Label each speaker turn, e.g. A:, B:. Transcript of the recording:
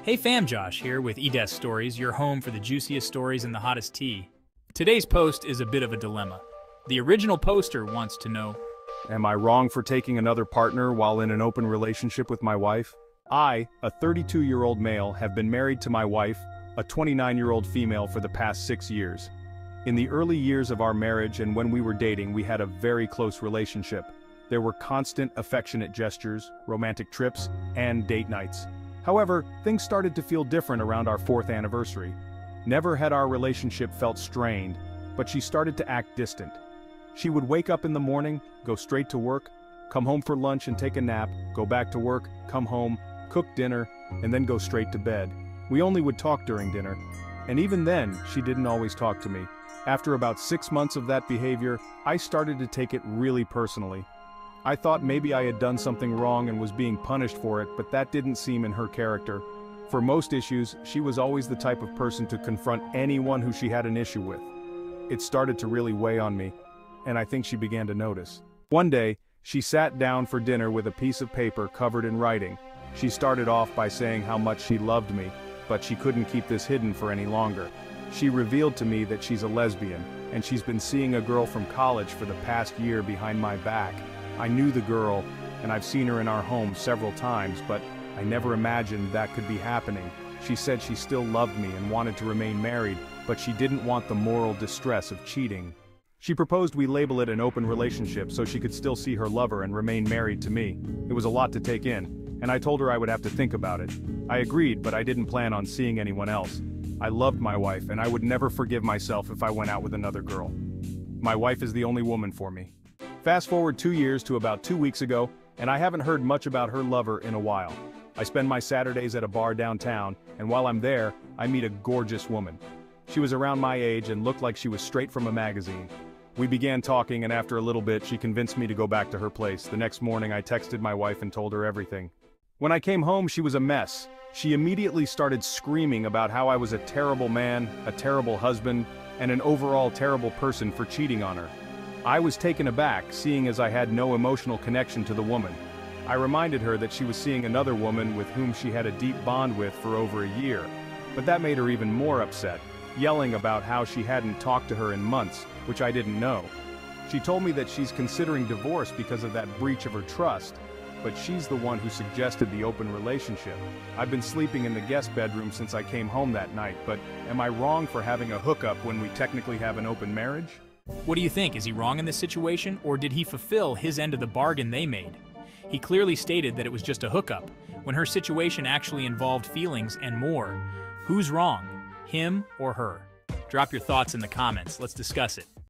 A: Hey fam, Josh here with eDesk Stories, your home for the juiciest stories and the hottest tea. Today's post is a bit of a dilemma. The original poster wants to know,
B: am I wrong for taking another partner while in an open relationship with my wife? I, a 32-year-old male, have been married to my wife, a 29-year-old female, for the past 6 years. In the early years of our marriage and when we were dating, we had a very close relationship. There were constant affectionate gestures, romantic trips, and date nights. However, things started to feel different around our 4th anniversary. Never had our relationship felt strained, but she started to act distant. She would wake up in the morning, go straight to work, come home for lunch and take a nap, go back to work, come home, cook dinner, and then go straight to bed. We only would talk during dinner, and even then, she didn't always talk to me. After about 6 months of that behavior, I started to take it really personally. I thought maybe I had done something wrong and was being punished for it, but that didn't seem in her character. For most issues, she was always the type of person to confront anyone who she had an issue with. It started to really weigh on me, and I think she began to notice. One day, she sat down for dinner with a piece of paper covered in writing. She started off by saying how much she loved me, but she couldn't keep this hidden for any longer. She revealed to me that she's a lesbian, and she's been seeing a girl from college for the past year behind my back. I knew the girl, and I've seen her in our home several times, but I never imagined that could be happening. She said she still loved me and wanted to remain married, but she didn't want the moral distress of cheating. She proposed we label it an open relationship so she could still see her lover and remain married to me. It was a lot to take in, and I told her I would have to think about it. I agreed, but I didn't plan on seeing anyone else. I loved my wife, and I would never forgive myself if I went out with another girl. My wife is the only woman for me. Fast forward 2 years to about 2 weeks ago, and I haven't heard much about her lover in a while. I spend my Saturdays at a bar downtown, and while I'm there, I meet a gorgeous woman. She was around my age and looked like she was straight from a magazine. We began talking, and after a little bit, she convinced me to go back to her place. The next morning, I texted my wife and told her everything. When I came home, she was a mess. She immediately started screaming about how I was a terrible man, a terrible husband, and an overall terrible person for cheating on her. I was taken aback, seeing as I had no emotional connection to the woman. I reminded her that she was seeing another woman with whom she had a deep bond with for over a year. But that made her even more upset, yelling about how she hadn't talked to her in months, which I didn't know. She told me that she's considering divorce because of that breach of her trust, but she's the one who suggested the open relationship. I've been sleeping in the guest bedroom since I came home that night, but am I wrong for having a hookup when we technically have an open marriage?
A: what do you think? Is he wrong in this situation, or did he fulfill his end of the bargain they made? He clearly stated that it was just a hookup, when her situation actually involved feelings and more. Who's wrong, him or her? Drop your thoughts in the comments, let's discuss it.